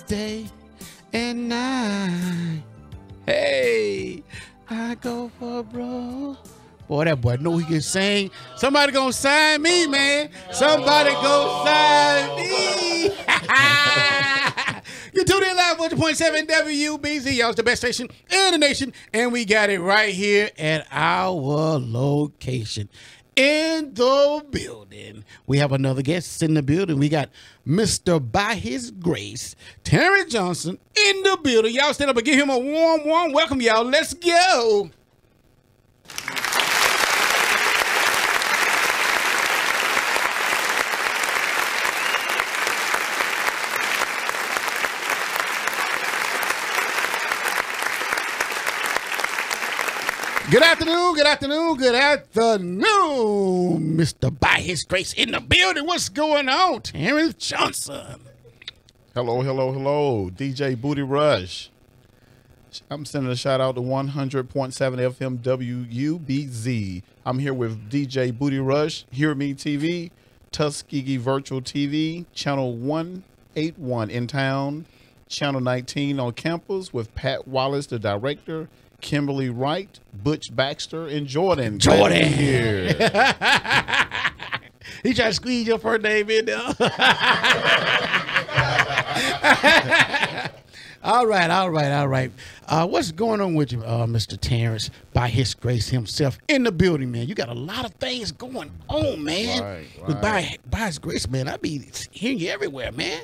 day and night. Hey, I go for broke. Boy, that boy know he can sing. Somebody gonna sign me, man. Somebody go sign me. You tuned in live 100.7 WBZ. Y'all, it's the best station in the nation. And we got it right here at our location. In the building. We have another guest in the building. We got Mr. By His Grace, Terrence Johnson, in the building. Y'all stand up and give him a warm welcome, y'all. Let's go. Good afternoon, Mr. By His Grace in the building. What's going on, Terrence Johnson? Hello. DJ Booty Rush. I'm sending a shout out to 100.7 FM WUBZ. I'm here with DJ Booty Rush, Hear Me TV, Tuskegee Virtual TV, Channel 181 in town, Channel 19 on campus with Pat Wallace, the director, Kimberly Wright, Butch Baxter, and Jordan. Here. He tried to squeeze your first name in there. All right. What's going on with you, Mr. Terrence, By His Grace himself, in the building, man? You got a lot of things going on, man. Right. By His Grace, man, I be hearing you everywhere, man.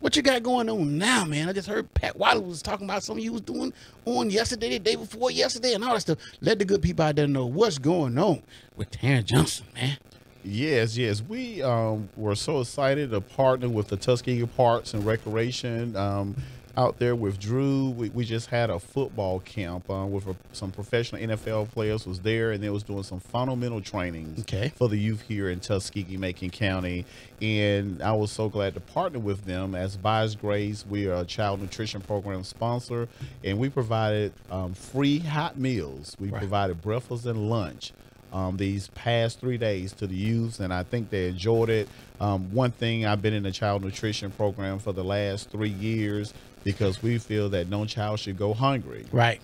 What you got going on now, man? I just heard Pat Wallace was talking about something you was doing on yesterday, the day before yesterday, and all that stuff. Let the good people out there know what's going on with Terrence Johnson, man. Yes. We were so excited to partner with the Tuskegee Parks and Recreation out there with Drew. We just had a football camp with some professional NFL players was there, and they was doing some fundamental trainings for the youth here in Tuskegee, Macon County. And I was so glad to partner with them. As By His Grace, we are a child nutrition program sponsor, and we provided free hot meals. We provided breakfast and lunch these past 3 days to the youth, and I think they enjoyed it. One thing, I've been in the child nutrition program for the last 3 years because we feel that no child should go hungry. Right.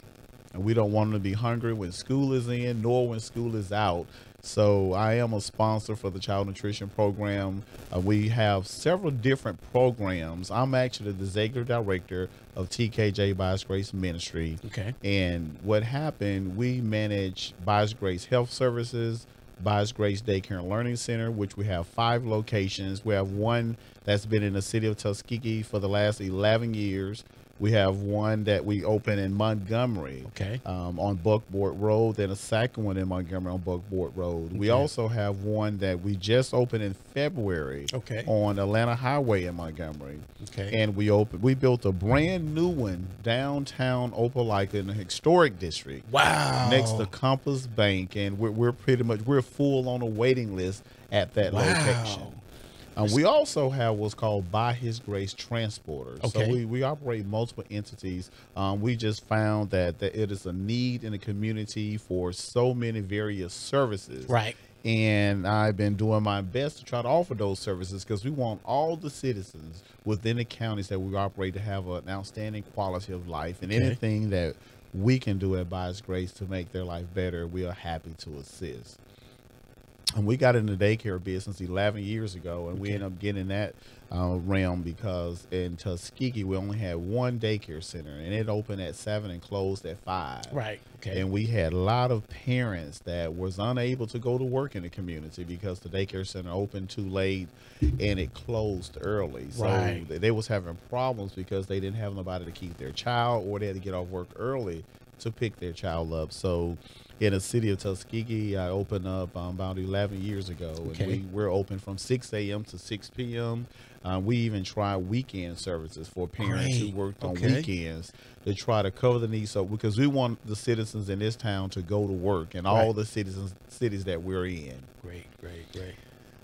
And we don't want them to be hungry when school is in nor when school is out. So I am a sponsor for the child nutrition program. We have several different programs. I'm actually the executive director of TKJ By His Grace Ministry. Okay. And what happened, we manage By His Grace Health Services, By His Grace Daycare and Learning Center, which we have 5 locations. We have one that's been in the city of Tuskegee for the last 11 years. We have one that we opened in Montgomery on Buckboard Road, then a second one in Montgomery on Buckboard Road. We also have one that we just opened in February on Atlanta Highway in Montgomery. And we built a brand new one downtown Opelika in the historic district. Wow. Next to Compass Bank, and we're full on a waiting list at that location. We also have what's called By His Grace Transporters. So we operate multiple entities. We just found that it is a need in the community for so many various services. Right. And I've been doing my best to try to offer those services because we want all the citizens within the counties that we operate to have an outstanding quality of life. And anything that we can do at By His Grace to make their life better, we are happy to assist. And we got in the daycare business 11 years ago, and we ended up getting that realm because in Tuskegee, we only had one daycare center, and it opened at 7 and closed at 5. Right. Okay. And we had a lot of parents that was unable to go to work in the community because the daycare center opened too late and it closed early. So they was having problems because they didn't have nobody to keep their child, or they had to get off work early to pick their child up. So in the city of Tuskegee, I opened up about 11 years ago. And we're open from 6 a.m. to 6 p.m. We even try weekend services for parents who worked on weekends to try to cover the needs. So because we want the citizens in this town to go to work and all the cities that we're in. Great.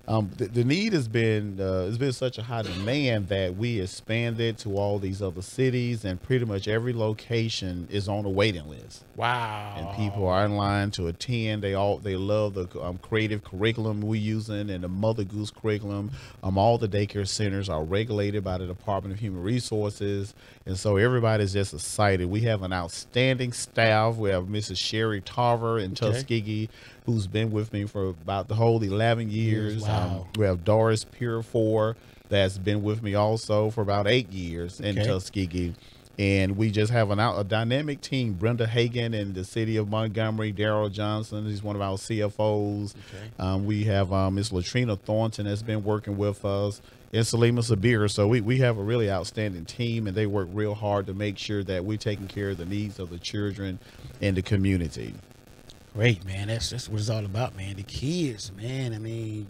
The need has been such a high demand that we expanded to all these other cities, and pretty much every location is on a waiting list. Wow. And people are in line to attend. They love the creative curriculum we using and the Mother Goose curriculum. All the daycare centers are regulated by the Department of Human Resources, and so everybody's just excited. We have an outstanding staff. We have Mrs. Sherry Tarver in Tuskegee, who's been with me for about the whole 11 years. Wow. We have Doris Purifour that's been with me also for about 8 years in Tuskegee. And we just have a dynamic team. Brenda Hagan in the city of Montgomery, Daryl Johnson, he's one of our CFOs. We have Miss Latrina Thornton that's been working with us, and Salima Sabir. So we have a really outstanding team, and they work real hard to make sure that we're taking care of the needs of the children in the community. Great, man. That's what it's all about, man. The kids, man. I mean,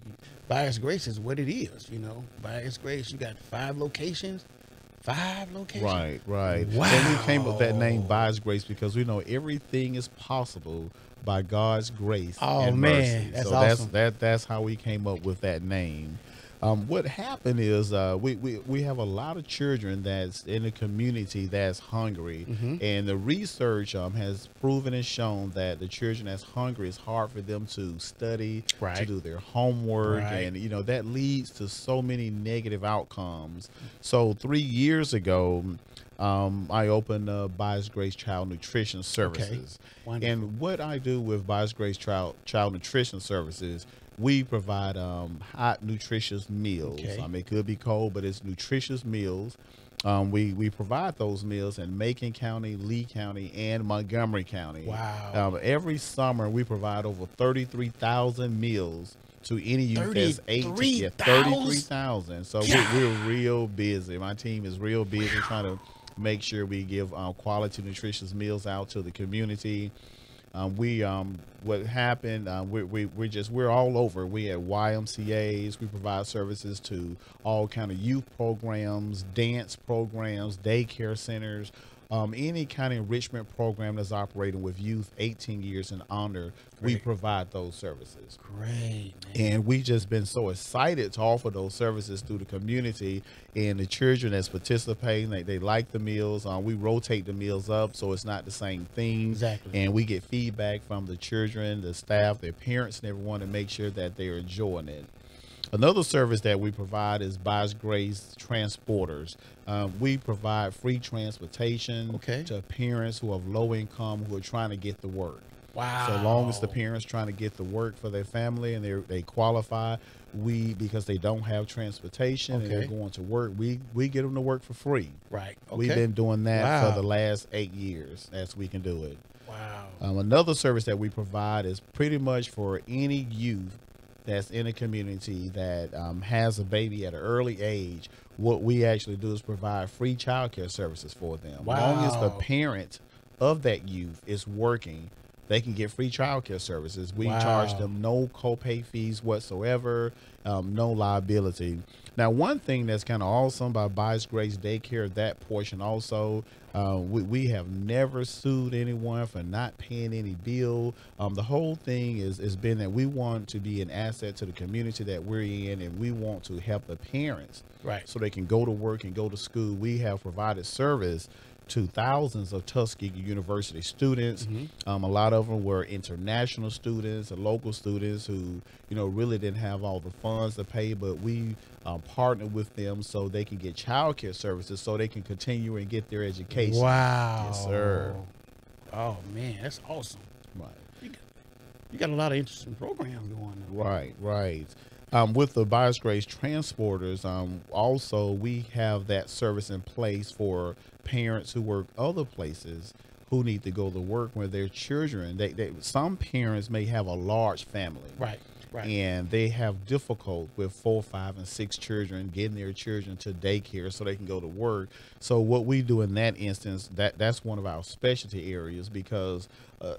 by His grace is what it is, you know. By His grace, you got 5 locations. 5 locations. Right. Wow. And we came up with that name by His grace because we know everything is possible by God's grace and mercy. That's so awesome. that's how we came up with that name. What happened is we have a lot of children that's in the community that's hungry, and the research has proven and shown that the children that's hungry, it's hard for them to study, to do their homework, and that leads to so many negative outcomes. So 3 years ago, I opened By His Grace Child Nutrition Services, and what I do with By His Grace Child Nutrition Services, we provide hot, nutritious meals. It could be cold, but it's nutritious meals. We provide those meals in Macon County, Lee County, and Montgomery County. Wow. Every summer, we provide over 33,000 meals to any youth that's 18. Yeah, 33,000. So we're real busy. My team is real busy trying to make sure we give quality, nutritious meals out to the community. What happened, we're all over. We at YMCAs, we provide services to all kind of youth programs, dance programs, daycare centers, any kind of enrichment program that's operating with youth 18 years and under. We provide those services. Great, man. And we just been so excited to offer those services through the community, and the children that's participating, they like the meals. We rotate the meals up so it's not the same thing. Exactly. And we get feedback from the children, the staff, their parents, and everyone to make sure that they're enjoying it. Another service that we provide is By His Grace Transporters. We provide free transportation to parents who have low income who are trying to get to work. Wow. So long as the parents trying to get to work for their family and they qualify, because they don't have transportation and they're going to work, we get them to work for free. Right. We've been doing that for the last 8 years as we can do it. Wow. Another service that we provide is pretty much for any youth that's in a community that has a baby at an early age. What we actually do is provide free childcare services for them. Wow. As long as the parent of that youth is working, they can get free childcare services. We charge them no copay fees whatsoever, no liability. Now, one thing that's kind of awesome about By His Grace Daycare, that portion also, we have never sued anyone for not paying any bill. The whole thing is been that we want to be an asset to the community that we're in, and we want to help the parents so they can go to work and go to school. We have provided service to thousands of Tuskegee University students. A lot of them were international students and local students who, really didn't have all the funds to pay, but we partnered with them so they can get child care services so they can continue and get their education. Wow. Yes, sir. Oh, man, that's awesome. Right. You got a lot of interesting programs going on. Right. With the By His Grace Transporters, also we have that service in place for parents who work other places who need to go to work with their children. Some parents may have a large family. Right. And they have difficult with 4, 5, and 6 children getting their children to daycare so they can go to work. So what we do in that instance, that's one of our specialty areas, because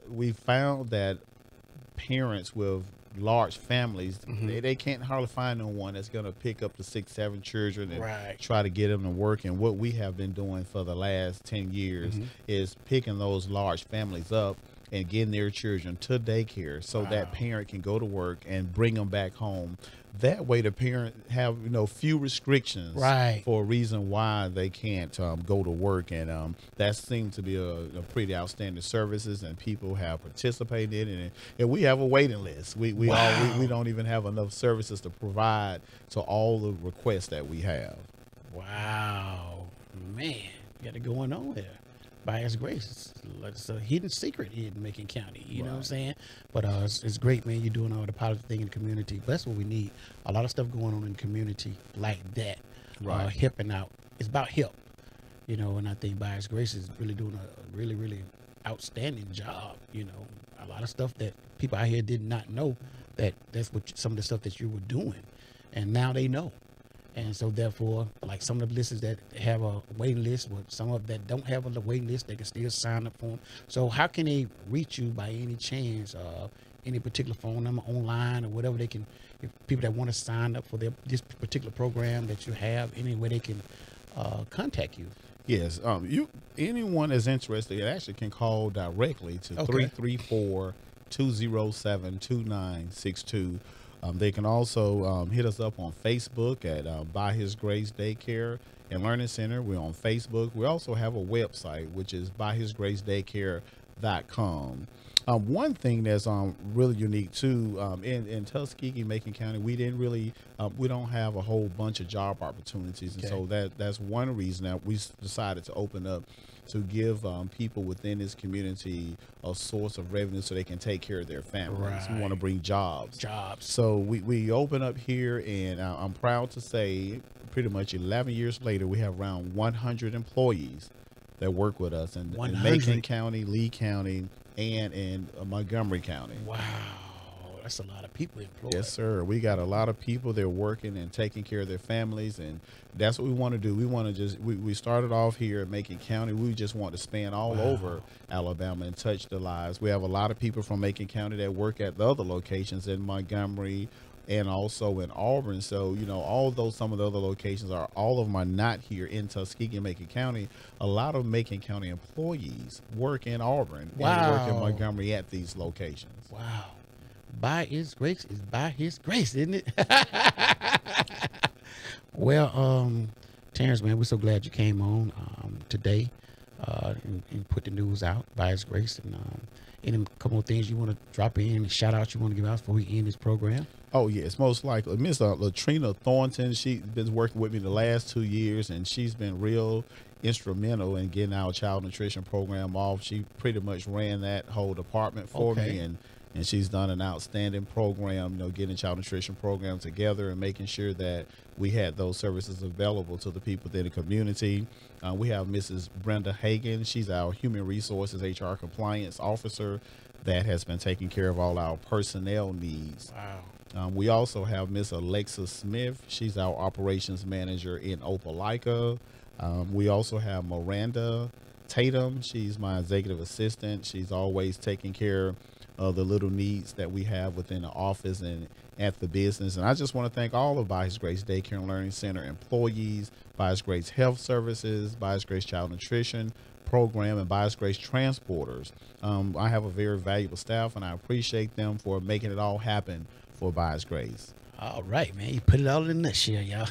we found that parents with large families, they can't hardly find no one that's going to pick up the 6, 7 children and try to get them to work. And what we have been doing for the last 10 years is picking those large families up and getting their children to daycare so that parent can go to work and bring them back home. That way the parent have, few restrictions for a reason why they can't go to work. And that seems to be a pretty outstanding services, and people have participated in it. And we have a waiting list. We don't even have enough services to provide to all the requests that we have. Wow, man, you got it going on there. By His grace, it's a hidden secret here in Macon County. You know what I'm saying? But it's great, man. You're doing all the positive thing in the community. But that's what we need. A lot of stuff going on in the community like that. Helping out. It's about help. And I think By His grace is really doing a really, really outstanding job. A lot of stuff that people out here did not know that's what some of the stuff that you were doing, and now they know. And so therefore, like some of the listeners that have a waiting list, or some of that don't have a waiting list, they can still sign up for them. So how can they reach you by any chance, any particular phone number online or whatever they can, if people that want to sign up for this particular program that you have, any way they can contact you? Yes, anyone that's interested actually can call directly to 334-207-2962. They can also hit us up on Facebook at By His Grace Daycare and Learning Center. We're on Facebook. We also have a website, which is byhisgracedaycare.com. One thing that's really unique too, in Tuskegee, Macon County, we don't have a whole bunch of job opportunities, and so that's one reason that we decided to open up to give people within this community a source of revenue so they can take care of their families. We want to bring jobs. So we open up here, and I'm proud to say, pretty much 11 years later, we have around 100 employees that work with us in Macon County, Lee County, and in Montgomery County. Wow, that's a lot of people employed. Yes, sir. We got a lot of people. They're working and taking care of their families, and that's what we want to do. We want to we started off here in Macon County. We just want to span all over Alabama and touch the lives. We have a lot of people from Macon County that work at the other locations in Montgomery and also in Auburn. So, some of the other locations all of them are not here in Tuskegee and Macon County. A lot of Macon County employees work in Auburn and work in Montgomery at these locations. Wow. By His grace is by His grace, isn't it? Well, Terrence, man, we're so glad you came on today and put the news out by His grace. And any couple of things you want to drop in, and shout out you want to give out before we end this program? Oh, yes, most likely. Miss Latrina Thornton, she's been working with me the last 2 years, and she's been real instrumental in getting our child nutrition program off. She pretty much ran that whole department for me, and she's done an outstanding program, getting child nutrition program together and making sure that we had those services available to the people in the community. We have Mrs. Brenda Hagan. She's our human resources HR compliance officer that has been taking care of all our personnel needs. Wow. We also have Miss Alexa Smith. She's our operations manager in Opelika. We also have Miranda Tatum. She's my executive assistant. She's always taking care of the little needs that we have within the office and at the business. And I just want to thank all of By His Grace Daycare and Learning Center employees, By His Grace Health Services, By His Grace Child Nutrition Program, and By His Grace Transporters. I have a very valuable staff, and I appreciate them for making it all happen for By His Grace. All right, man. You put it all in a nutshell, y'all.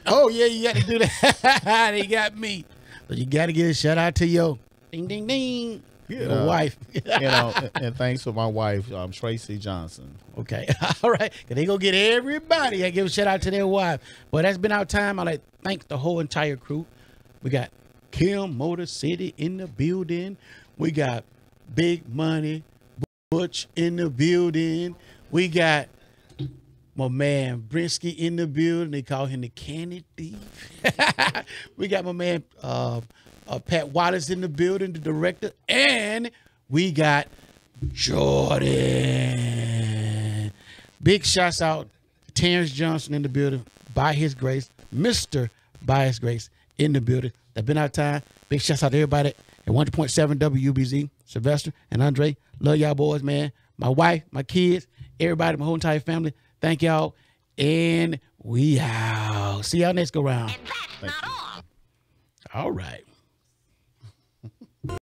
Oh, yeah, you got to do that. They got me. So you got to give a shout out to your ding, ding, ding. Your wife. And thanks to my wife, Tracy Johnson. Okay. All right. They go get everybody. I give a shout out to their wife. But that's been our time. I like thank the whole entire crew. We got Kim Motor City in the building. We got Big Money Butch in the building. We got my man Brinsky in the building. They call him the Candy Thief. We got my man Pat Wallace in the building, the director. And we got Jordan. Big shouts out to Terrence Johnson in the building. By His grace, Mr. By His grace in the building. That's been our time. Big shouts out to everybody at 100.7 WBZ. Sylvester and Andre. Love y'all boys, man. My wife, my kids, everybody, my whole entire family. Thank y'all. And we out. See y'all next go round. And that's not all. All right.